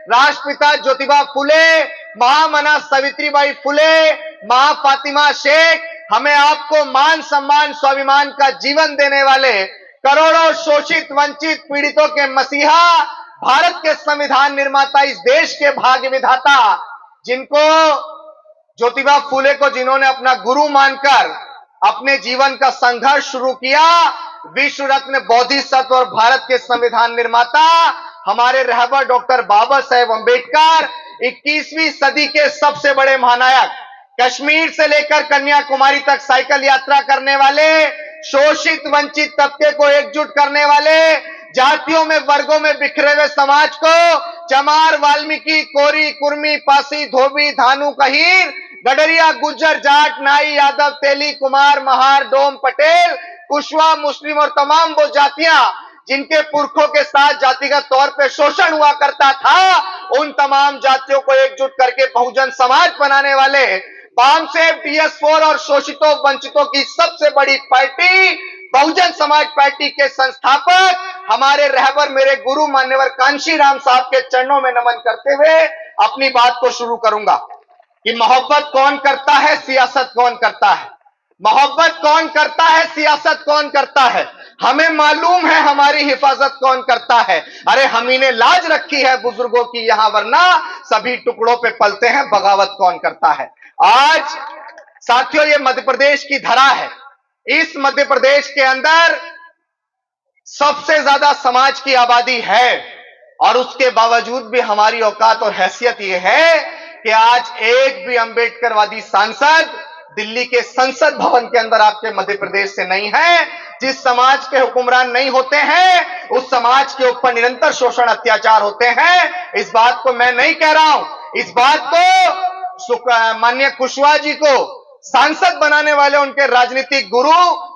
राष्ट्रपिता ज्योतिबा फुले, महामना सावित्रीबाई फुले, मां फातिमा शेख, हमें आपको मान सम्मान स्वाभिमान का जीवन देने वाले करोड़ों शोषित वंचित पीड़ितों के मसीहा, भारत के संविधान निर्माता, इस देश के भाग्य विधाता, जिनको ज्योतिबा फुले को जिन्होंने अपना गुरु मानकर अपने जीवन का संघर्ष शुरू किया, विश्व रत्न बोधिसत्व और भारत के संविधान निर्माता हमारे रहबर डॉक्टर बाबा साहेब अंबेडकर, 21वीं सदी के सबसे बड़े महानायक, कश्मीर से लेकर कन्याकुमारी तक साइकिल यात्रा करने वाले, शोषित वंचित तबके को एकजुट करने वाले, जातियों में वर्गों में बिखरे हुए समाज को चमार, वाल्मीकि, कोरी, कुर्मी, पासी, धोबी, धानु, कहीर, गडरिया, गुज्जर, जाट, नाई, यादव, तेली, कुमार, महार, डोम, पटेल, कुशवा, मुस्लिम और तमाम वो जातियां जिनके पुरखों के साथ जातिगत तौर पे शोषण हुआ करता था, उन तमाम जातियों को एकजुट करके बहुजन समाज बनाने वाले बामसेफ, DS4 और शोषितों वंचितों की सबसे बड़ी पार्टी बहुजन समाज पार्टी के संस्थापक हमारे रहबर, मेरे गुरु मान्यवर कांशीराम साहब के चरणों में नमन करते हुए अपनी बात को शुरू करूंगा कि मोहब्बत कौन करता है, सियासत कौन करता है। मोहब्बत कौन करता है, सियासत कौन करता है। हमें मालूम है हमारी हिफाजत कौन करता है। अरे हम ही ने लाज रखी है बुजुर्गों की यहां, वरना सभी टुकड़ों पे पलते हैं, बगावत कौन करता है। आज साथियों, ये मध्य प्रदेश की धरा है। इस मध्य प्रदेश के अंदर सबसे ज्यादा समाज की आबादी है और उसके बावजूद भी हमारी औकात और हैसियत यह है कि आज एक भी अंबेडकरवादी सांसद दिल्ली के संसद भवन के अंदर आपके मध्य प्रदेश से नहीं है। जिस समाज के हुक्मरान नहीं होते हैं, उस समाज के ऊपर निरंतर शोषण अत्याचार होते हैं। इस बात को मैं नहीं कह रहा हूं, इस बात को माननीय कुशवाहा जी को सांसद बनाने वाले उनके राजनीतिक गुरु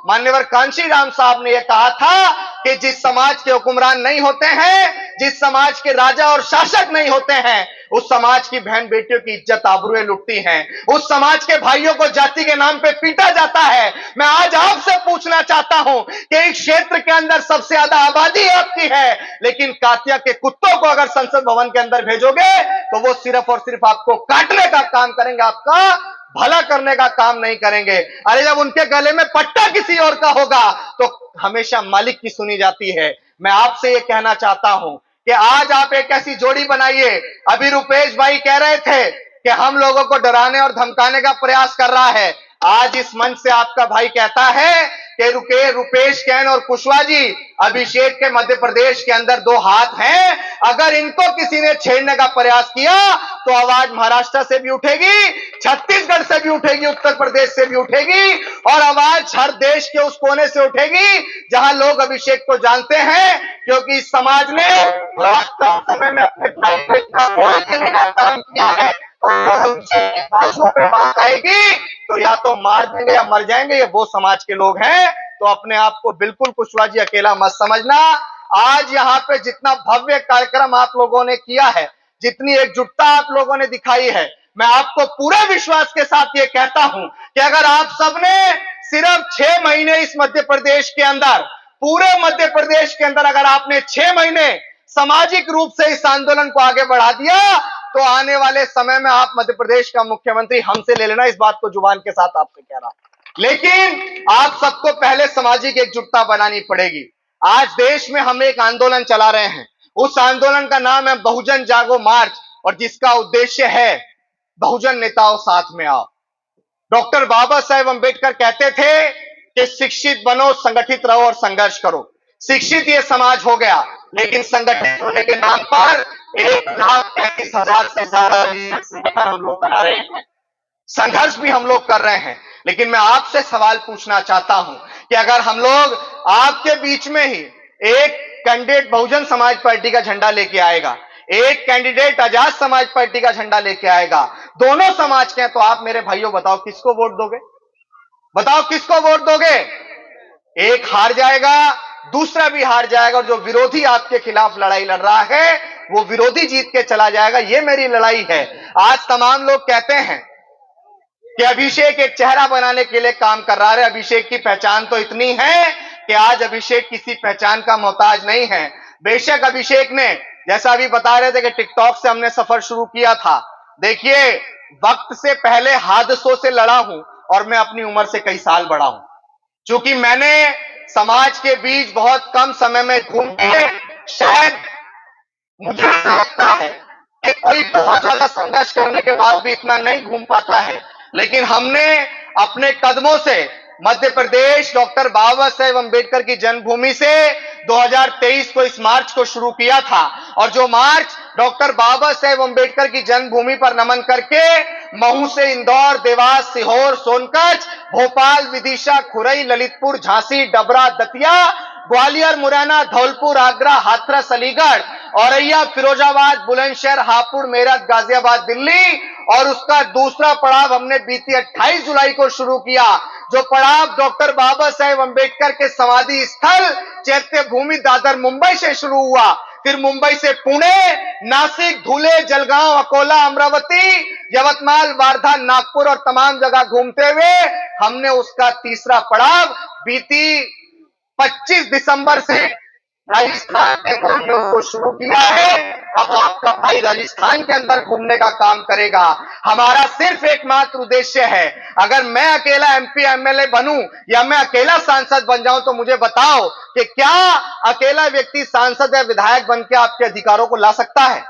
मान्यवर कांशीराम साहब ने यह कहा था कि जिस समाज के हुक्मरान नहीं होते हैं, जिस समाज के राजा और शासक नहीं होते हैं, उस समाज की बहन बेटियों की इज्जत आबरूएं लुटती हैं, उस समाज के भाइयों को जाति के नाम पे पीटा जाता है। मैं आज आपसे पूछना चाहता हूं कि इस क्षेत्र के अंदर सबसे ज्यादा आबादी आपकी है, लेकिन कातिया के कुत्तों को अगर संसद भवन के अंदर भेजोगे तो वो सिर्फ और सिर्फ आपको काटने का काम करेंगे, आपका भला करने का काम नहीं करेंगे। अरे जब उनके गले में पट्टा किसी और का होगा तो हमेशा मालिक की सुनी जाती है। मैं आपसे यह कहना चाहता हूं कि आज आप एक ऐसी जोड़ी बनाइए। अभी रुपेश भाई कह रहे थे कि हम लोगों को डराने और धमकाने का प्रयास कर रहा है। आज इस मंच से आपका भाई कहता है कि रुपेश कैन और कुशवाहा जी, अभिषेक के मध्य प्रदेश के अंदर दो हाथ हैं, अगर इनको किसी ने छेड़ने का प्रयास किया तो आवाज महाराष्ट्र से भी उठेगी, छत्तीसगढ़ से भी उठेगी, उत्तर प्रदेश से भी उठेगी और आवाज हर देश के उस कोने से उठेगी जहां लोग अभिषेक को जानते हैं, क्योंकि इस समाज ने समय में अपने किया है। आएगी तो या तो मार देंगे या मर जाएंगे, ये वो समाज के लोग हैं। तो अपने आप को बिल्कुल कुशवाहा जी अकेला मत समझना। आज यहाँ पे जितना भव्य कार्यक्रम आप लोगों ने किया है, जितनी एकजुटता आप लोगों ने दिखाई है, मैं आपको पूरे विश्वास के साथ ये कहता हूं कि अगर आप सबने सिर्फ 6 महीने इस मध्य प्रदेश के अंदर, पूरे मध्य प्रदेश के अंदर अगर आपने 6 महीने सामाजिक रूप से इस आंदोलन को आगे बढ़ा दिया तो आने वाले समय में आप मध्य प्रदेश का मुख्यमंत्री हमसे ले लेना। इस बात को जुबान के साथ आपसे कह रहा हूं, लेकिन आप सबको पहले सामाजिक एकजुटता बनानी पड़ेगी। आज देश में हम एक आंदोलन चला रहे हैं, उस आंदोलन का नाम है बहुजन जागो मार्च, और जिसका उद्देश्य है बहुजन नेताओं साथ में आओ। डॉक्टर बाबा साहेब अंबेडकर कहते थे कि शिक्षित बनो, संगठित रहो और संघर्ष करो। शिक्षित ये समाज हो गया, लेकिन संगठित होने के नाम पर 1,35,000 से ज्यादा हम लोग बना रहे हैं, संघर्ष भी हम लोग कर रहे हैं। लेकिन मैं आपसे सवाल पूछना चाहता हूं कि अगर हम लोग आपके बीच में ही एक कैंडिडेट बहुजन समाज पार्टी का झंडा लेके आएगा, एक कैंडिडेट आजाद समाज पार्टी का झंडा लेके आएगा, दोनों समाज के हैं, तो आप मेरे भाइयों बताओ किसको वोट दोगे? बताओ किसको वोट दोगे? एक हार जाएगा, दूसरा भी हार जाएगा, और जो विरोधी आपके खिलाफ लड़ाई लड़ रहा है वो विरोधी जीत के चला जाएगा। ये मेरी लड़ाई है। आज तमाम लोग कहते हैं कि अभिषेक एक चेहरा बनाने के लिए काम कर रहा है। अभिषेक की पहचान तो इतनी है कि आज अभिषेक किसी पहचान का मोहताज नहीं है। बेशक अभिषेक ने जैसा अभी बता रहे थे कि टिकटॉक से हमने सफर शुरू किया था। देखिए, वक्त से पहले हादसों से लड़ा हूं और मैं अपनी उम्र से कई साल बड़ा हूं। क्योंकि मैंने समाज के बीच बहुत कम समय में घूम के, शायद मुझे ऐसा लगता है कि कोई बहुत ज्यादा संघर्ष करने के बाद भी इतना नहीं घूम पाता है, लेकिन हमने अपने कदमों से मध्य प्रदेश डॉक्टर बाबा साहेब अंबेडकर की जन्मभूमि से 2023 को इस मार्च को शुरू किया था। और जो मार्च डॉक्टर बाबा साहेब अंबेडकर की जन्मभूमि पर नमन करके महू से इंदौर, देवास, सीहोर, सोनकच्छ, भोपाल, विदिशा, खुरई, ललितपुर, झांसी, डबरा, दतिया, ग्वालियर, मुरैना, धौलपुर, आगरा, हाथरस, अलीगढ़, औरैया, फिरोजाबाद, बुलंदशहर, हापुड़, मेरठ, गाजियाबाद, दिल्ली, और उसका दूसरा पड़ाव हमने बीती 28 जुलाई को शुरू किया, जो पड़ाव डॉक्टर बाबा साहेब अंबेडकर के समाधि स्थल चैत्य भूमि दादर मुंबई से शुरू हुआ। फिर मुंबई से पुणे, नासिक, धुले, जलगांव, अकोला, अमरावती, यवतमाल, वार्धा, नागपुर और तमाम जगह घूमते हुए हमने उसका तीसरा पड़ाव बीती 25 दिसंबर से राजस्थान के घूमने को शुरू किया है। अब आपका भाई राजस्थान के अंदर घूमने का काम करेगा। हमारा सिर्फ एकमात्र उद्देश्य है, अगर मैं अकेला एमपी एमएलए बनूं या मैं अकेला सांसद बन जाऊं तो मुझे बताओ कि क्या अकेला व्यक्ति सांसद या विधायक बन के आपके अधिकारों को ला सकता है?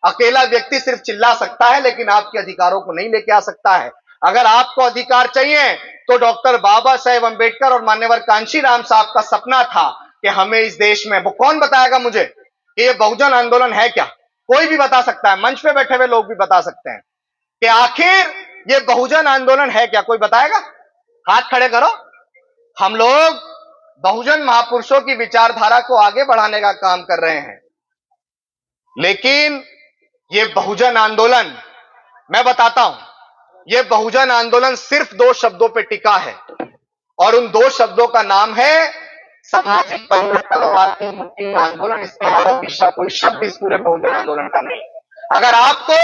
अकेला व्यक्ति सिर्फ चिल्ला सकता है, लेकिन आपके अधिकारों को नहीं लेके आ सकता है। अगर आपको अधिकार चाहिए तो डॉक्टर बाबा साहेब अंबेडकर और मान्यवर कांशीराम साहब का सपना था कि हमें इस देश में, वो कौन बताएगा मुझे कि ये बहुजन आंदोलन है क्या? कोई भी बता सकता है, मंच पे बैठे हुए लोग भी बता सकते हैं कि आखिर ये बहुजन आंदोलन है क्या? कोई बताएगा? हाथ खड़े करो। हम लोग बहुजन महापुरुषों की विचारधारा को आगे बढ़ाने का काम कर रहे हैं, लेकिन ये बहुजन आंदोलन, मैं बताता हूं, ये बहुजन आंदोलन सिर्फ 2 शब्दों पे टिका है, और उन 2 शब्दों का नाम है सामाजिक परिवर्तन और आर्थिक मुक्ति आंदोलन। इसके अलावा कोई शब्द इस पूरे बहुजन आंदोलन का नहीं। अगर आपको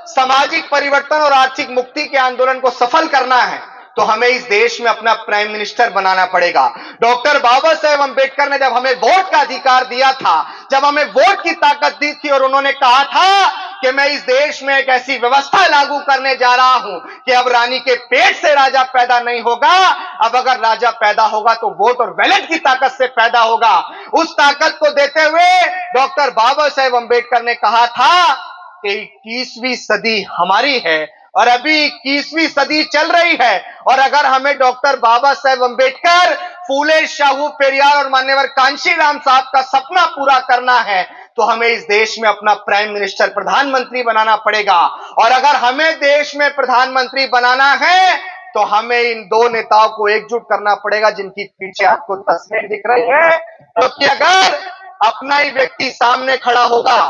सामाजिक परिवर्तन और आर्थिक मुक्ति के आंदोलन को सफल करना है तो हमें इस देश में अपना प्राइम मिनिस्टर बनाना पड़ेगा। डॉक्टर बाबा साहेब अंबेडकर ने जब हमें वोट का अधिकार दिया था, जब हमें वोट की ताकत दी थी, और उन्होंने कहा था कि मैं इस देश में एक ऐसी व्यवस्था लागू करने जा रहा हूं कि अब रानी के पेट से राजा पैदा नहीं होगा, अब अगर राजा पैदा होगा तो वोट और बैलेट की ताकत से पैदा होगा। उस ताकत को देते हुए डॉक्टर बाबा साहेब अंबेडकर ने कहा था कि 21वीं सदी हमारी है, और अभी 21वीं सदी चल रही है, और अगर हमें डॉक्टर बाबा साहेब अंबेडकर, फूले शाहू पेरियार और मान्यवर कांशीराम साहब का सपना पूरा करना है तो हमें इस देश में अपना प्राइम मिनिस्टर, प्रधानमंत्री बनाना पड़ेगा। और अगर हमें देश में प्रधानमंत्री बनाना है तो हमें इन 2 नेताओं को एकजुट करना पड़ेगा, जिनकी पीछे आपको तस्वीर दिख रही है। क्योंकि अगर अपना ही व्यक्ति सामने खड़ा होगा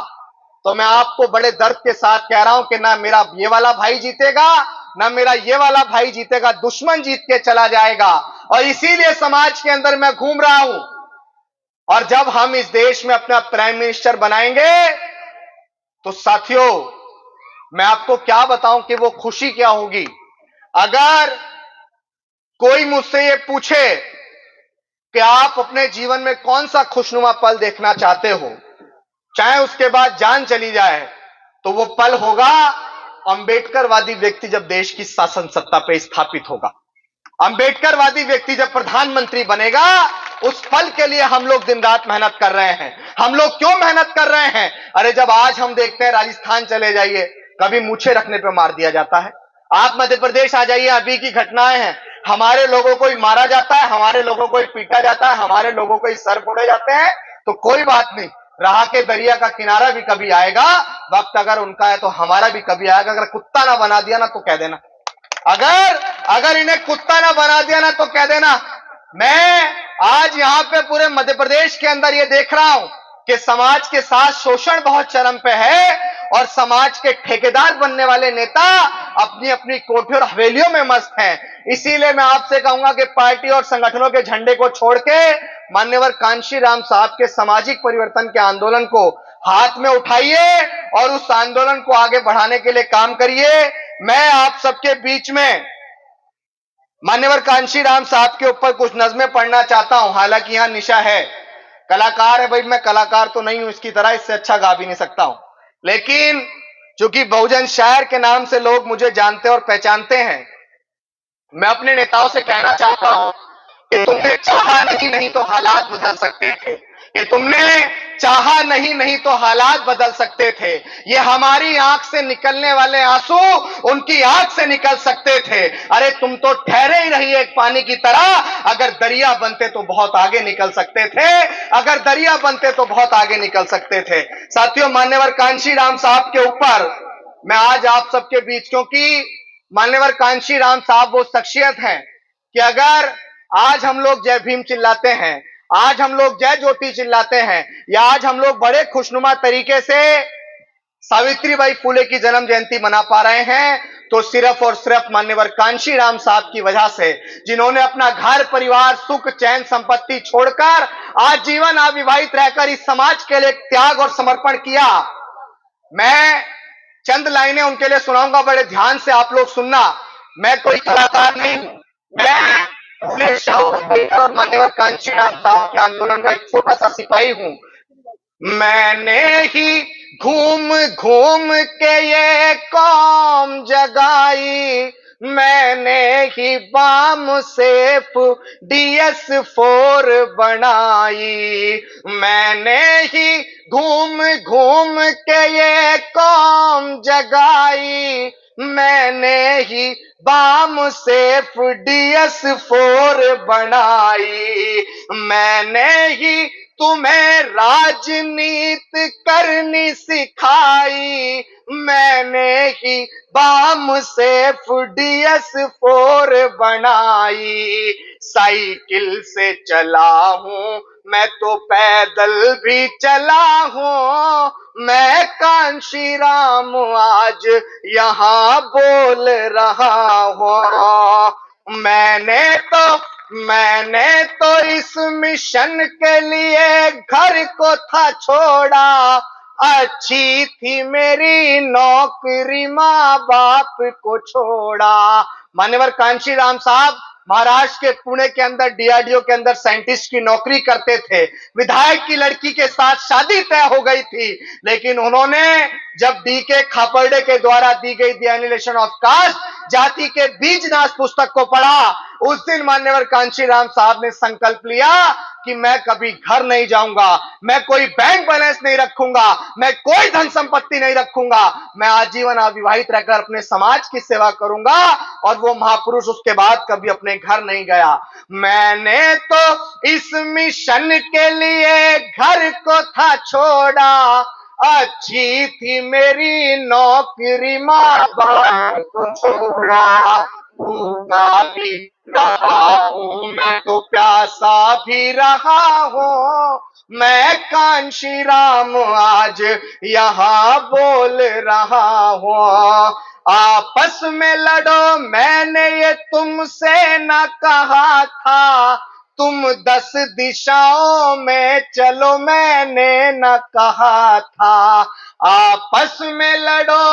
तो मैं आपको बड़े दर्द के साथ कह रहा हूं कि ना मेरा ये वाला भाई जीतेगा, ना मेरा ये वाला भाई जीतेगा, दुश्मन जीत के चला जाएगा। और इसीलिए समाज के अंदर मैं घूम रहा हूं, और जब हम इस देश में अपना प्राइम मिनिस्टर बनाएंगे तो साथियों, मैं आपको क्या बताऊं कि वो खुशी क्या होगी। अगर कोई मुझसे ये पूछे कि आप अपने जीवन में कौन सा खुशनुमा पल देखना चाहते हो, चाहे उसके बाद जान चली जाए, तो वो पल होगा अंबेडकरवादी व्यक्ति जब देश की शासन सत्ता पे स्थापित होगा। अंबेडकरवादी व्यक्ति जब प्रधानमंत्री बनेगा, उस पल के लिए हम लोग दिन रात मेहनत कर रहे हैं। हम लोग क्यों मेहनत कर रहे हैं? अरे जब आज हम देखते हैं, राजस्थान चले जाइए, कभी मूछे रखने पे मार दिया जाता है। आप मध्य प्रदेश आ जाइए, अभी की घटनाएं हैं, हमारे लोगों को ही मारा जाता है, हमारे लोगों को ही पीटा जाता है, हमारे लोगों को ही सर फोड़े जाते हैं। तो कोई बात नहीं, राह के दरिया का किनारा भी कभी आएगा, वक्त अगर उनका है तो हमारा भी कभी आएगा। अगर कुत्ता ना बना दिया ना तो कह देना, अगर इन्हें कुत्ता ना बना दिया ना तो कह देना। मैं आज यहां पे पूरे मध्य प्रदेश के अंदर ये देख रहा हूं कि समाज के साथ शोषण बहुत चरम पे है, और समाज के ठेकेदार बनने वाले नेता अपनी अपनी कोठी और हवेलियों में मस्त हैं। इसीलिए मैं आपसे कहूंगा कि पार्टी और संगठनों के झंडे को छोड़ के मान्यवर कांशीराम साहब के सामाजिक परिवर्तन के आंदोलन को हाथ में उठाइए और उस आंदोलन को आगे बढ़ाने के लिए काम करिए। मैं आप सबके बीच में मान्यवर कांशीराम साहब के ऊपर कुछ नज़में पढ़ना चाहता हूं, हालांकि यहां निशा है, कलाकार है भाई, मैं कलाकार तो नहीं हूं इसकी तरह, इससे अच्छा गा भी नहीं सकता हूं, लेकिन चूंकि बहुजन शायर के नाम से लोग मुझे जानते और पहचानते हैं, मैं अपने नेताओं से कहना चाहता हूं कि तुमने चाहा नहीं, नहीं तो हालात बदल सकते थे। कि तुमने चाहा नहीं, नहीं तो हालात बदल सकते थे। ये हमारी आंख से निकलने वाले आंसू उनकी आंख से निकल सकते थे। अरे तुम तो ठहरे ही रही एक पानी की तरह, अगर दरिया बनते तो बहुत आगे निकल सकते थे, अगर दरिया बनते तो बहुत आगे निकल सकते थे। साथियों, मान्यवर कांशी राम साहब के ऊपर मैं आज आप सबके बीच, क्योंकि मान्यवर कांशी राम साहब वो शख्सियत हैं कि अगर आज हम लोग जय भीम चिल्लाते हैं, आज हम लोग जय ज्योति चिल्लाते हैं, या आज हम लोग बड़े खुशनुमा तरीके से सावित्रीबाई फुले की जन्म जयंती मना पा रहे हैं, तो सिर्फ और सिर्फ मान्यवर कांशी राम साहब की वजह से, जिन्होंने अपना घर परिवार सुख चैन संपत्ति छोड़कर आज जीवन अविवाहित रहकर इस समाज के लिए त्याग और समर्पण किया। मैं चंद लाइनें उनके लिए सुनाऊंगा, बड़े ध्यान से आप लोग सुनना। मैं कोई कलाकार नहीं, मैं अपने शाहू और मान्यवर कांशी राम साहब के आंदोलन का एक छोटा सा सिपाही हूं। मैंने ही घूम घूम के ये कौम जगाई, मैंने ही बाम सेफ DS4 बनाई, मैंने ही घूम घूम के ये कौम जगाई, मैंने ही बाम सेफ DS4 बनाई, मैंने ही तुम्हें राजनीति करनी सिखाई, मैंने ही बाम सेफ DS4 बनाई, साइकिल से चला हूं मैं तो पैदल भी चला हूं, मैं कांशी राम आज यहां बोल रहा हूं। मैंने तो इस मिशन के लिए घर को था छोड़ा, अच्छी थी मेरी नौकरी माँ बाप को छोड़ा। मान्यवर कांशी राम साहब महाराष्ट्र के पुणे के अंदर DRDO के अंदर साइंटिस्ट की नौकरी करते थे। विधायक की लड़की के साथ शादी तय हो गई थी, लेकिन उन्होंने जब DK खापर्डे के द्वारा दी गई द एनिहिलेशन ऑफ कास्ट जाति के बीजनाश पुस्तक को पढ़ा, उस दिन मान्यवर कांशी राम साहब ने संकल्प लिया कि मैं कभी घर नहीं जाऊंगा, मैं कोई बैंक बैलेंस नहीं रखूंगा, मैं कोई धन संपत्ति नहीं रखूंगा, मैं आजीवन अविवाहित रहकर अपने समाज की सेवा करूंगा। और वो महापुरुष उसके बाद कभी अपने घर नहीं गया। मैंने तो इस मिशन के लिए घर को था छोड़ा, अच्छी थी मेरी नौकरी माँ बाप को छोड़ा, भूखा भी रहा हूं मैं तो प्यासा भी रहा हूं, मैं कांशी राम आज यहाँ बोल रहा हूं। आपस में लड़ो मैंने ये तुमसे न कहा था, तुम 10 दिशाओं में चलो मैंने न कहा था, आपस में लड़ो,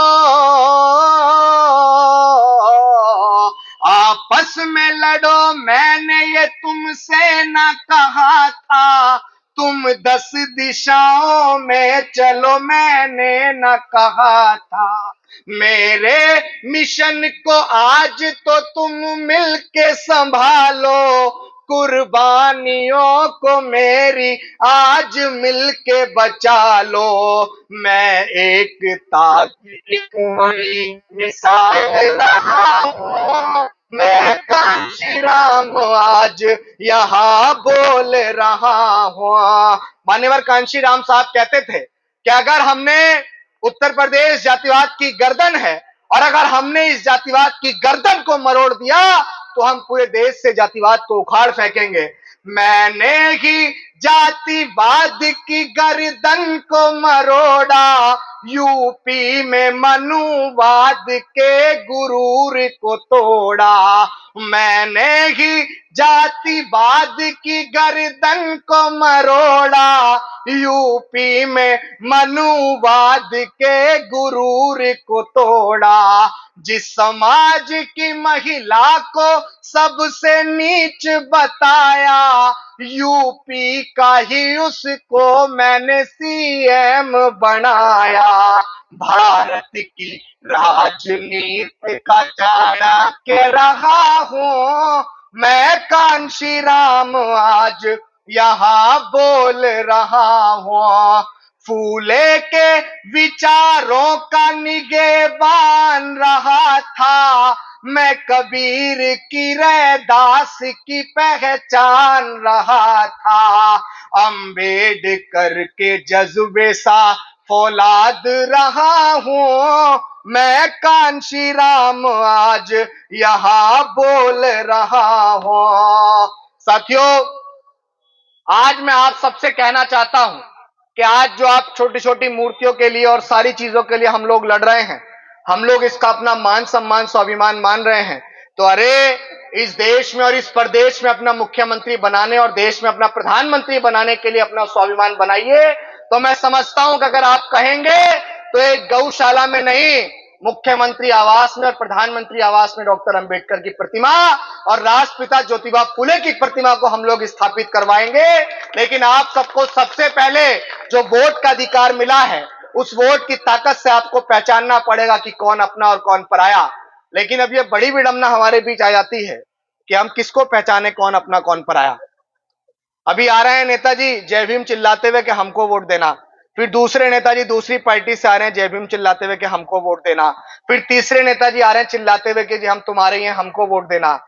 आपस में लड़ो मैंने ये तुमसे न कहा था, तुम 10 दिशाओं में चलो मैंने न कहा था, मेरे मिशन को आज तो तुम मिलके संभालो, कुर्बानियों को मेरी आज मिलके बचा लो, मैं एकता की कोई मिसाल रहा हूं, मैं कांशी राम आज यहाँ बोल रहा हूं। मान्यवर कांशी राम साहब कहते थे कि अगर हमने उत्तर प्रदेश जातिवाद की गर्दन है, और अगर हमने इस जातिवाद की गर्दन को मरोड़ दिया तो हम पूरे देश से जातिवाद को उखाड़ फेंकेंगे। मैंने ही जातिवाद की गर्दन को मरोड़ा, यूपी में मनुवाद के गुरूर को तोड़ा, मैंने ही जातिवाद की गर्दन को मरोड़ा, यूपी में मनुवाद के गुरूर को तोड़ा। जिस समाज की महिला को सबसे नीच बताया, यूपी का ही उसको मैंने सीएम बनाया। भारत की राजनीति का चाणक्य रहा हूं मैं, कांशी राम आज यहाँ बोल रहा हूं। फूले के विचारों का निगेबान रहा था मैं, कबीर की रैदास की पहचान रहा था। अंबेडकर के जज्बे सा फौलाद रहा हूं मैं, कांशी राम आज यहाँ बोल रहा हूं। साथियों, आज मैं आप सबसे कहना चाहता हूं कि आज जो आप छोटी छोटी मूर्तियों के लिए और सारी चीजों के लिए हम लोग लड़ रहे हैं, हम लोग इसका अपना मान सम्मान स्वाभिमान मान रहे हैं, तो अरे इस देश में और इस प्रदेश में अपना मुख्यमंत्री बनाने और देश में अपना प्रधानमंत्री बनाने के लिए अपना स्वाभिमान बनाइए। तो मैं समझता हूं कि अगर आप कहेंगे तो एक गौशाला में नहीं, मुख्यमंत्री आवास में और प्रधानमंत्री आवास में डॉक्टर अंबेडकर की प्रतिमा और राष्ट्रपिता ज्योतिबा फुले की प्रतिमा को हम लोग स्थापित करवाएंगे। लेकिन आप सबको सबसे पहले जो वोट का अधिकार मिला है, उस वोट की ताकत से आपको पहचानना पड़ेगा कि कौन अपना और कौन पराया। लेकिन अब ये बड़ी विडंबना हमारे बीच आ जाती है कि हम किसको पहचाने, कौन अपना कौन पराया। अभी आ रहे हैं नेताजी जय भीम चिल्लाते हुए कि हमको वोट देना, फिर दूसरे नेताजी दूसरी पार्टी से आ रहे हैं जय भीम चिल्लाते हुए कि हमको वोट देना, फिर तीसरे नेताजी आ रहे हैं चिल्लाते हुए कि जी हम तुम्हारे ही हैं, हमको वोट देना।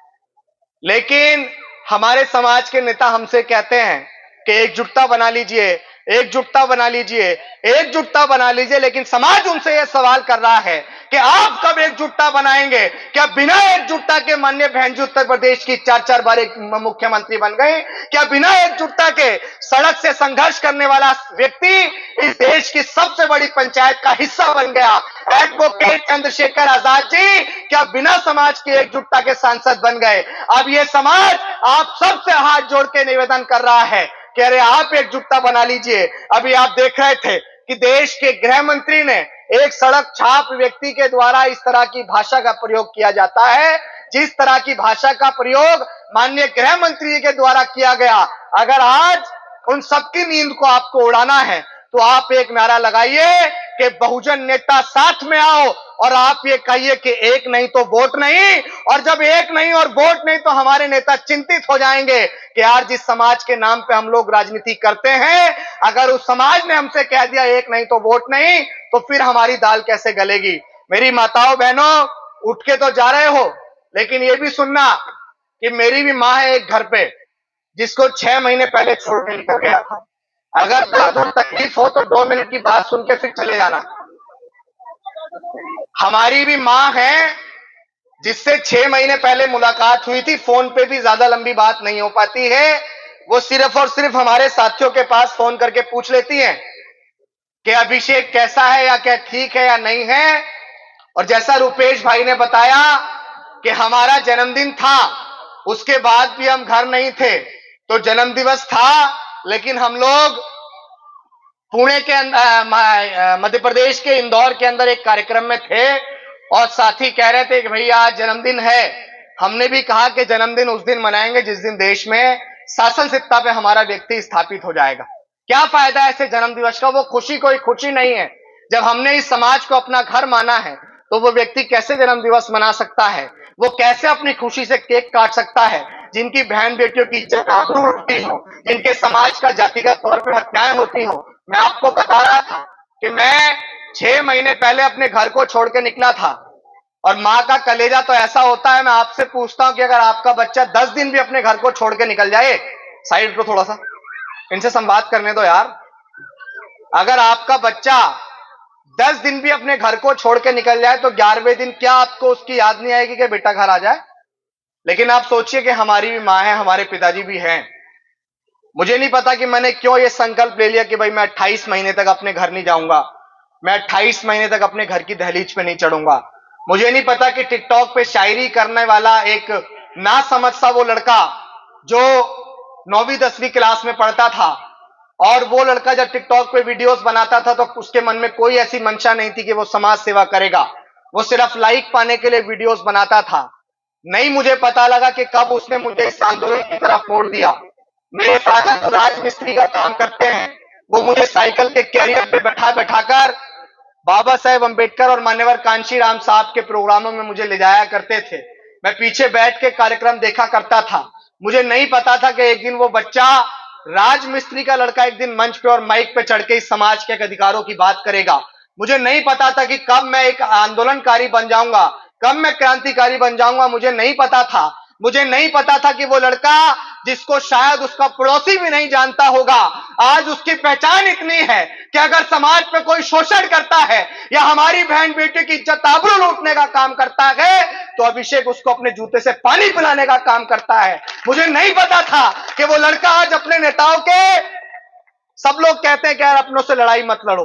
लेकिन हमारे समाज के नेता हमसे कहते हैं कि एकजुटता बना लीजिए, एकजुटता बना लीजिए, एकजुटता बना लीजिए। लेकिन समाज उनसे यह सवाल कर रहा है कि आप कब एकजुटता बनाएंगे? क्या बिना एकजुटता के माननीय बहनजी उत्तर प्रदेश की 4-4 बार एक मुख्यमंत्री बन गए? क्या बिना एकजुटता के सड़क से संघर्ष करने वाला व्यक्ति इस देश की सबसे बड़ी पंचायत का हिस्सा बन गया? एडवोकेट चंद्रशेखर आजाद जी क्या बिना समाज की एकजुटता के सांसद बन गए? अब ये समाज आप सबसे हाथ जोड़ के निवेदन कर रहा है कि अरे आप एकजुटता बना लीजिए। अभी आप देख रहे थे कि देश के गृह मंत्री ने एक सड़क छाप व्यक्ति के द्वारा इस तरह की भाषा का प्रयोग किया जाता है, जिस तरह की भाषा का प्रयोग माननीय गृह मंत्री जी के द्वारा किया गया। अगर आज उन सबकी नींद को आपको उड़ाना है तो आप एक नारा लगाइए कि बहुजन नेता साथ में आओ, और आप ये कहिए कि एक नहीं तो वोट नहीं। और जब एक नहीं और वोट नहीं तो हमारे नेता चिंतित हो जाएंगे कि यार जिस समाज के नाम पे हम लोग राजनीति करते हैं, अगर उस समाज ने हमसे कह दिया एक नहीं तो वोट नहीं, तो फिर हमारी दाल कैसे गलेगी। मेरी माताओं बहनों, उठ के तो जा रहे हो, लेकिन ये भी सुनना कि मेरी भी माँ है एक घर पे, जिसको 6 महीने पहले छोड़ के निकल गया था। अगर दर्द और तकलीफ हो तो 2 मिनट की बात सुन के फिर चले जाना। हमारी भी माँ है जिससे 6 महीने पहले मुलाकात हुई थी, फोन पे भी ज्यादा लंबी बात नहीं हो पाती है। वो सिर्फ और सिर्फ हमारे साथियों के पास फोन करके पूछ लेती हैं कि अभिषेक कैसा है, या क्या ठीक है या नहीं है। और जैसा रुपेश भाई ने बताया कि हमारा जन्मदिन था, उसके बाद भी हम घर नहीं थे, तो जन्म दिवस था लेकिन हम लोग पुणे के मध्य प्रदेश के इंदौर के अंदर एक कार्यक्रम में थे, और साथी कह रहे थे कि भैया आज जन्मदिन है। हमने भी कहा कि जन्मदिन उस दिन मनाएंगे जिस दिन देश में शासन सत्ता पे हमारा व्यक्ति स्थापित हो जाएगा। क्या फायदा ऐसे जन्म दिवस का? वो खुशी कोई खुशी नहीं है। जब हमने इस समाज को अपना घर माना है तो वो व्यक्ति कैसे जन्म दिवस मना सकता है? वो कैसे अपनी खुशी से केक काट सकता है? जिनकी बहन बेटियों की इज्जत आबरू होती हो, जिनके समाज का जातिगत तौर पर हत्याएं होती हो। मैं आपको बता रहा था कि मैं 6 महीने पहले अपने घर को छोड़ के निकला था, और माँ का कलेजा तो ऐसा होता है। मैं आपसे पूछता हूं कि अगर आपका बच्चा 10 दिन भी अपने घर को छोड़ के निकल जाए, साइड को थोड़ा सा, इनसे संवाद करने दो यार। अगर आपका बच्चा 10 दिन भी अपने घर को छोड़ के निकल जाए तो 11वें दिन क्या आपको उसकी याद नहीं आएगी कि बेटा घर आ जाए? लेकिन आप सोचिए कि हमारी भी माँ है, हमारे पिताजी भी हैं। मुझे नहीं पता कि मैंने क्यों ये संकल्प ले लिया कि भाई मैं 28 महीने तक अपने घर नहीं जाऊंगा, मैं 28 महीने तक अपने घर की दहलीज पे नहीं चढ़ूंगा। मुझे नहीं पता कि टिकटॉक पे शायरी करने वाला एक ना समझ सा वो लड़का जो 9वीं 10वीं क्लास में पढ़ता था, और वो लड़का जब टिकटॉक पे वीडियोस बनाता था तो उसके मन में कोई ऐसी मंशा नहीं थी कि वो समाज सेवा करेगा। वो सिर्फ लाइक पाने के लिए वीडियोस बनाता था। नहीं मुझे पता लगा कि कब उसने मुझे इस आंदोलन की तरफ मोड़ दिया। मेरे फादर तो राजमिस्त्री का काम करते हैं, वो मुझे साइकिल के कैरियर पे बैठाकर बाबा साहेब अंबेडकर और मान्यवर कांशीराम साहब के प्रोग्रामों में मुझे ले जाया करते थे। मैं पीछे बैठ के कार्यक्रम देखा करता था। मुझे नहीं पता था कि एक दिन वो बच्चा, राजमिस्त्री का लड़का, एक दिन मंच पे और माइक पे चढ़ के इस समाज के अधिकारों की बात करेगा। मुझे नहीं पता था कि कब मैं एक आंदोलनकारी बन जाऊंगा, कब मैं क्रांतिकारी बन जाऊंगा। मुझे नहीं पता था। मुझे नहीं पता था कि वो लड़का, जिसको शायद उसका पड़ोसी भी नहीं जानता होगा, आज उसकी पहचान इतनी है कि अगर समाज पे कोई शोषण करता है या हमारी बहन बेटी की इज्जत आबरू लूटने का काम करता है तो अभिषेक उसको अपने जूते से पानी पिलाने का काम करता है। मुझे नहीं पता था कि वो लड़का आज अपने नेताओं के, सब लोग कहते हैं कि यार अपनों से लड़ाई मत लड़ो,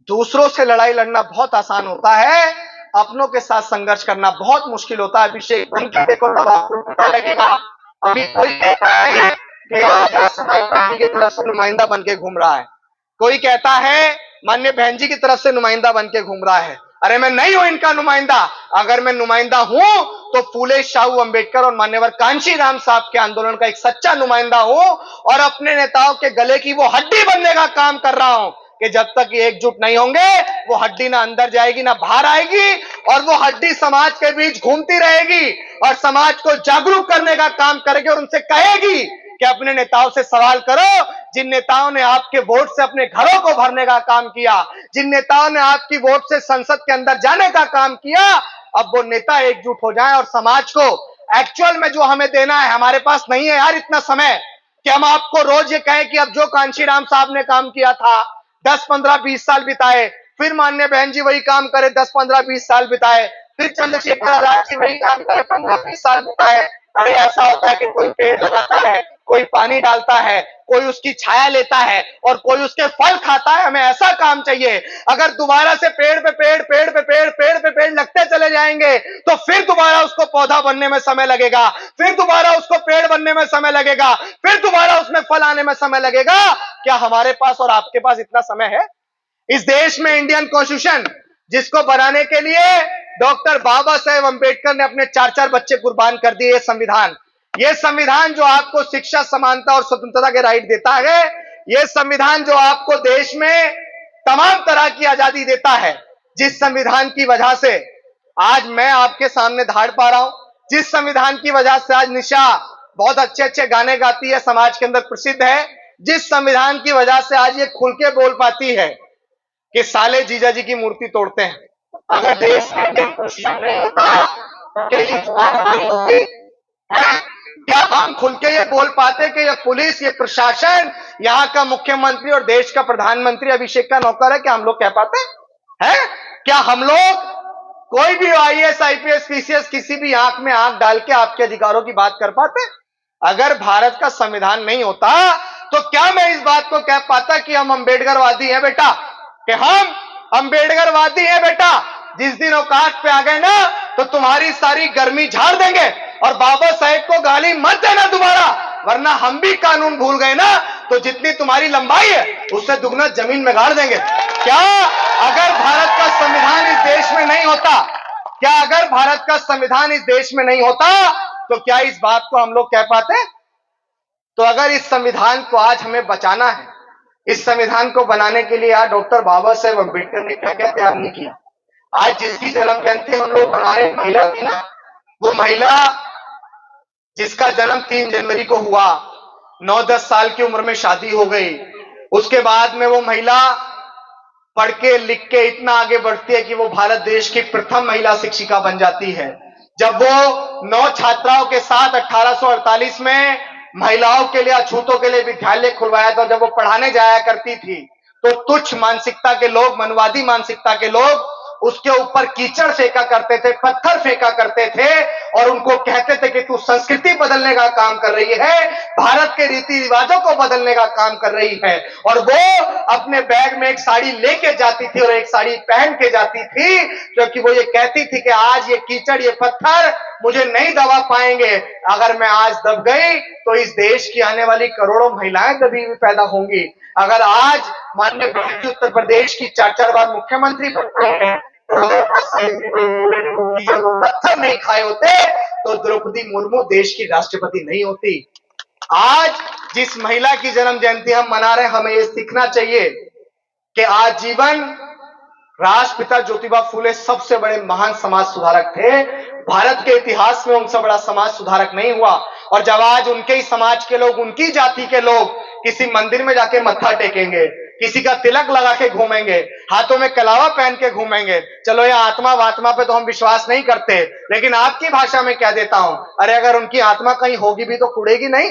दूसरों से लड़ाई लड़ना बहुत आसान होता है, अपनों के साथ संघर्ष करना बहुत मुश्किल होता है। अभिषेक बन के देखो तब आपको पता लगेगा। अभी कोई कहता है कि की तरफ से नुमाइंदा बन के घूम रहा है, कोई कहता है माननीय बहन जी की तरफ से नुमाइंदा बन के घूम रहा है। अरे मैं नहीं हूं इनका नुमाइंदा। अगर मैं नुमाइंदा हूं तो फूले शाहू अंबेडकर और मान्यवर कांशीराम साहब के आंदोलन का एक सच्चा नुमाइंदा हूं और अपने नेताओं के गले की वो हड्डी बनने का काम कर रहा हूं कि जब तक ये एकजुट नहीं होंगे वो हड्डी ना अंदर जाएगी ना बाहर आएगी, और वो हड्डी समाज के बीच घूमती रहेगी और समाज को जागरूक करने का काम करेगी और उनसे कहेगी कि अपने नेताओं से सवाल करो, जिन नेताओं ने आपके वोट से अपने घरों को भरने का काम किया, जिन नेताओं ने आपकी वोट से संसद के अंदर जाने का काम किया, अब वो नेता एकजुट हो जाएं और समाज को एक्चुअल में जो हमें देना है, हमारे पास नहीं है यार इतना समय कि हम आपको रोज ये कहें कि अब जो कांशीराम साहब ने काम किया था 10, 15, 20 साल बिताए, फिर माननीय बहन जी वही काम करे 10, 15, 20 साल बिताए, फिर चंद्रशेखर आजाद जी वही काम करे 15, 20 साल बिताए। अरे ऐसा होता है कि कोई पेड़ लगाता है, कोई पानी डालता है, कोई उसकी छाया लेता है और कोई उसके फल खाता है। हमें ऐसा काम चाहिए। अगर दोबारा से पेड़ पे पेड़, पेड़ पे पेड़, पेड़ पे पेड़ लगते चले जाएंगे तो फिर दोबारा उसको पौधा बनने में समय लगेगा, फिर दोबारा उसको पेड़ बनने में समय लगेगा, फिर दोबारा उसमें फल आने में समय लगेगा। क्या हमारे पास और आपके पास इतना समय है? इस देश में इंडियन कॉन्स्टिट्यूशन, जिसको बनाने के लिए डॉक्टर बाबा साहेब अंबेडकर ने अपने 4-4 बच्चे कुर्बान कर दिए, ये संविधान जो आपको शिक्षा, समानता और स्वतंत्रता के राइट देता है, ये संविधान जो आपको देश में तमाम तरह की आजादी देता है, जिस संविधान की वजह से आज मैं आपके सामने धाड़ पा रहा हूं, जिस संविधान की वजह से आज निशा बहुत अच्छे अच्छे गाने गाती है, समाज के अंदर प्रसिद्ध है, जिस संविधान की वजह से आज ये खुल के बोल पाती है कि साले जीजा जी की मूर्ति तोड़ते हैं। अगर देश क्या हम खुल के ये बोल पाते कि ये पुलिस, ये प्रशासन, यहाँ का मुख्यमंत्री और देश का प्रधानमंत्री अभिषेक का नौकर है? क्या हम लोग कह पाते हैं? क्या हम लोग, कोई भी आईएएस, आईपीएस, पीसीएस किसी भी आंख में आंख डाल के आपके अधिकारों की बात कर पाते? अगर भारत का संविधान नहीं होता तो क्या मैं इस बात को कह पाता कि हम अम्बेडकरवादी हैं बेटा, कि हम अम्बेडकरवादी हैं बेटा? जिस दिन औकात पे आ गए ना तो तुम्हारी सारी गर्मी झाड़ देंगे और बाबा साहेब को गाली मत देना दोबारा, वरना हम भी कानून भूल गए ना तो जितनी तुम्हारी लंबाई है उससे दुगना जमीन में गाड़ देंगे। क्या अगर भारत का संविधान इस देश में नहीं होता, क्या अगर भारत का संविधान इस देश में नहीं होता तो क्या इस बात को हम लोग कह पाते? तो अगर इस संविधान को आज हमें बचाना है, इस संविधान को बनाने के लिए आज डॉक्टर बाबा साहेब अंबेडकर ने क्या क्या त्याग नहीं किया। आज जिसकी जन्म जयंती हम लोग बना रहे, महिला थी ना, वो महिला जिसका जन्म 3 जनवरी को हुआ, 9-10 साल की उम्र में शादी हो गई, उसके बाद में वो महिला पढ़ के लिख के इतना आगे बढ़ती है कि वो भारत देश की प्रथम महिला शिक्षिका बन जाती है। जब वो 9 छात्राओं के साथ 1848 में महिलाओं के लिए, अछूतों के लिए विद्यालय खुलवाया था, जब वो पढ़ाने जाया करती थी तो तुच्छ मानसिकता के लोग, मनवादी मानसिकता के लोग उसके ऊपर कीचड़ फेंका करते थे, पत्थर फेंका करते थे और उनको कहते थे कि तू संस्कृति बदलने का काम कर रही है, भारत के रीति रिवाजों को बदलने का काम कर रही है। और वो अपने बैग में एक साड़ी लेके जाती थी और एक साड़ी पहन के जाती थी, क्योंकि वो ये कहती थी कि आज ये कीचड़, ये पत्थर मुझे नहीं दबा पाएंगे। अगर मैं आज दब गई तो इस देश की आने वाली करोड़ों महिलाएं कभी भी पैदा होंगी। अगर आज माननीय उत्तर प्रदेश की 4-4 बार मुख्यमंत्री पत्थर नहीं खाए होते तो द्रौपदी मुर्मू देश की राष्ट्रपति नहीं होती। आज जिस महिला की जन्म जयंती हम मना रहे हैं, हमें यह सीखना चाहिए कि आजीवन राष्ट्रपिता ज्योतिबा फूले सबसे बड़े महान समाज सुधारक थे। भारत के इतिहास में उनसे बड़ा समाज सुधारक नहीं हुआ। और जब आज उनके ही समाज के लोग, उनकी जाति के लोग किसी मंदिर में जाके मत्था टेकेंगे, किसी का तिलक लगा के घूमेंगे, हाथों में कलावा पहन के घूमेंगे, चलो ये आत्मा वात्मा पे तो हम विश्वास नहीं करते, लेकिन आपकी भाषा में कह देता हूं, अरे अगर उनकी आत्मा कहीं होगी भी तो कुड़ेगी नहीं?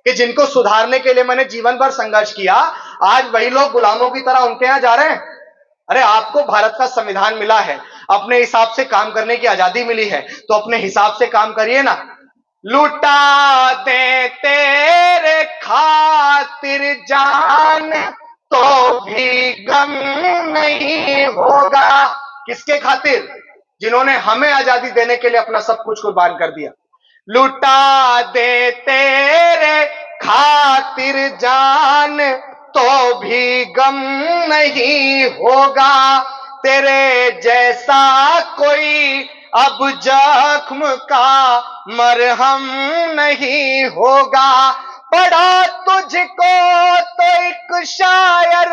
कि जिनको सुधारने के लिए मैंने जीवन भर संघर्ष किया, आज वही लोग गुलामों की तरह उनके यहां जा रहे हैं। अरे आपको भारत का संविधान मिला है, अपने हिसाब से काम करने की आजादी मिली है, तो अपने हिसाब से काम करिए ना। लुटा दे तेरे खातिर जान तो भी गम नहीं होगा। किसके खातिर? जिन्होंने हमें आजादी देने के लिए अपना सब कुछ कुर्बान कर दिया। लुटा दे तेरे खातिर जान तो भी गम नहीं होगा, तेरे जैसा कोई अब जख्म का मरहम नहीं होगा। पढ़ा तुझको तो एक शायर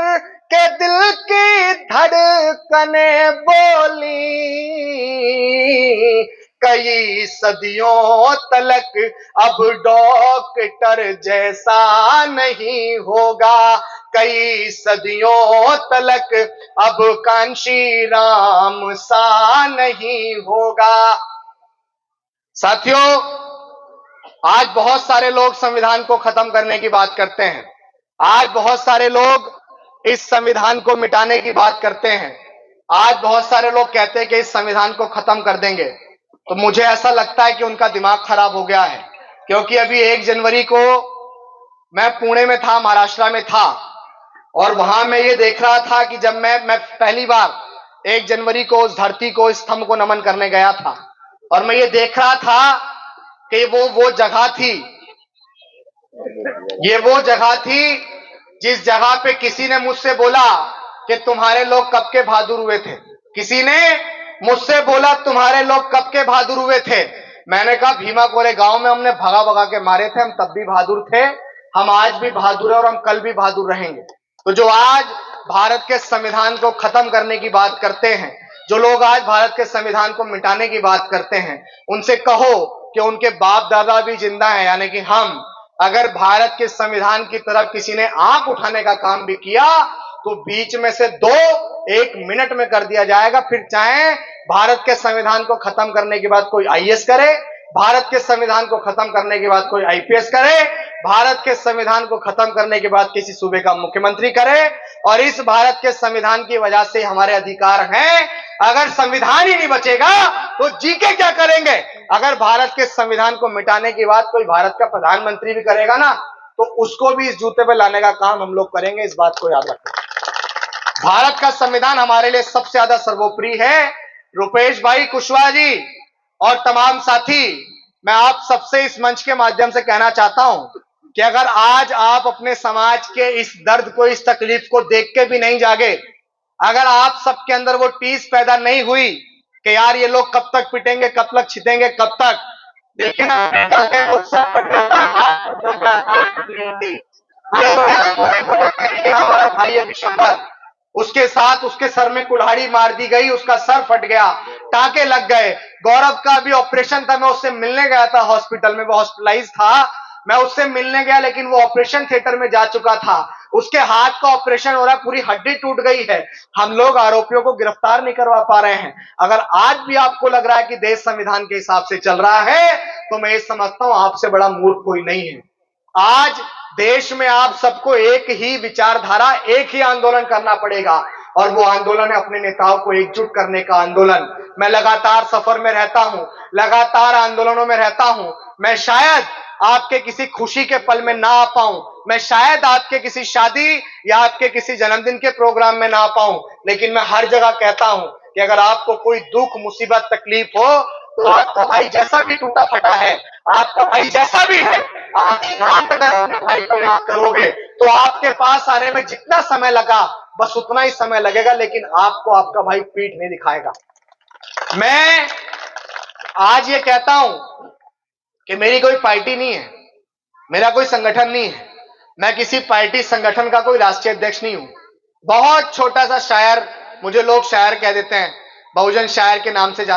के दिल की धड़कने बोली, कई सदियों तलक अब डॉक्टर जैसा नहीं होगा, कई सदियों तलक अब कांशी राम सा नहीं होगा। साथियों, आज बहुत सारे लोग संविधान को खत्म करने की बात करते हैं, आज बहुत सारे लोग इस संविधान को मिटाने की बात करते हैं, आज बहुत सारे लोग कहते हैं कि इस संविधान को खत्म कर देंगे। तो मुझे ऐसा लगता है कि उनका दिमाग खराब हो गया है, क्योंकि अभी 1 जनवरी को मैं पुणे में था, महाराष्ट्र में था, और वहां मैं ये देख रहा था कि जब मैं पहली बार 1 जनवरी को उस धरती को, इस स्तंभ को नमन करने गया था, और मैं ये देख रहा था कि वो जगह थी, ये वो जगह थी जिस जगह पे किसी ने मुझसे बोला कि तुम्हारे लोग कब के बहादुर हुए थे। किसी ने मुझसे बोला तुम्हारे लोग कब के बहादुर हुए थे। मैंने कहा भीमा कोरे गांव में हमने भगा भगा के मारे थे, हम तब भी बहादुर थे, हम आज भी बहादुर है और हम कल भी बहादुर रहेंगे। तो जो आज भारत के संविधान को खत्म करने की बात करते हैं, जो लोग आज भारत के संविधान को मिटाने की बात करते हैं, उनसे कहो कि उनके बाप दादा भी जिंदा हैं, यानी कि हम, अगर भारत के संविधान की तरफ किसी ने आंख उठाने का काम भी किया तो बीच में से 1 मिनट में कर दिया जाएगा। फिर चाहे भारत के संविधान को खत्म करने के बाद कोई आईएएस करे, भारत के संविधान को खत्म करने के बाद कोई आईपीएस करे, भारत के संविधान को खत्म करने के बाद किसी सूबे का मुख्यमंत्री करे, और इस भारत के संविधान की वजह से हमारे अधिकार हैं। अगर संविधान ही नहीं बचेगा तो जी के क्या करेंगे? अगर भारत के संविधान को मिटाने के बाद कोई भारत का प्रधानमंत्री भी करेगा ना, तो उसको भी इस जूते पे लाने का काम हम लोग करेंगे, इस बात को याद रखें। भारत का संविधान हमारे लिए सबसे ज्यादा सर्वोपरि है। रुपेश भाई कुशवाहा जी और तमाम साथी, मैं आप सबसे इस मंच के माध्यम से कहना चाहता हूं कि अगर आज आप अपने समाज के इस दर्द को, इस तकलीफ को देख के भी नहीं जागे, अगर आप सबके अंदर वो टीस पैदा नहीं हुई कि यार ये लोग कब तक पिटेंगे, कब तक छितेंगे, कब तक, देखिए उसके साथ उसके सर में कुल्हाड़ी मार दी गई, उसका सर फट गया, टांके लग गए। गौरव का भी ऑपरेशन था, मैं उससे मिलने गया था हॉस्पिटल में, वो हॉस्पिटलाइज था, मैं उससे मिलने गया, लेकिन वो ऑपरेशन थिएटर में जा चुका था, उसके हाथ का ऑपरेशन हो रहा है, पूरी हड्डी टूट गई है। हम लोग आरोपियों को गिरफ्तार नहीं करवा पा रहे हैं। अगर आज भी आपको लग रहा है कि देश संविधान के हिसाब से चल रहा है, तो मैं ये समझता हूं आपसे बड़ा मूर्ख कोई नहीं है। आज देश में आप सबको एक ही विचारधारा, एक ही आंदोलन करना पड़ेगा, और वो आंदोलन है अपने नेताओं को एकजुट करने का आंदोलन। मैं लगातार सफर में रहता हूं, लगातार आंदोलनों में रहता हूं। मैं शायद आपके किसी खुशी के पल में ना आ पाऊं, मैं शायद आपके किसी शादी या आपके किसी जन्मदिन के प्रोग्राम में ना आ पाऊं, लेकिन मैं हर जगह कहता हूं कि अगर आपको कोई दुख, मुसीबत, तकलीफ हो तो आपका भाई जैसा भी टूटा फटा है, आपका भाई जैसा भी है, आप ईमान अगर अपने भाई को याद करोगे तो आपके पास आने में जितना समय लगा बस उतना ही समय लगेगा, लेकिन आपको आपका भाई पीठ नहीं दिखाएगा। मैं आज ये कहता हूं कि मेरी कोई पार्टी नहीं है, मेरा कोई संगठन नहीं है, मैं किसी पार्टी संगठन का कोई राष्ट्रीय अध्यक्ष नहीं हूं। बहुत छोटा सा शायर, मुझे लोग शायर कह देते हैं, बहुजन शायर के नाम से जानते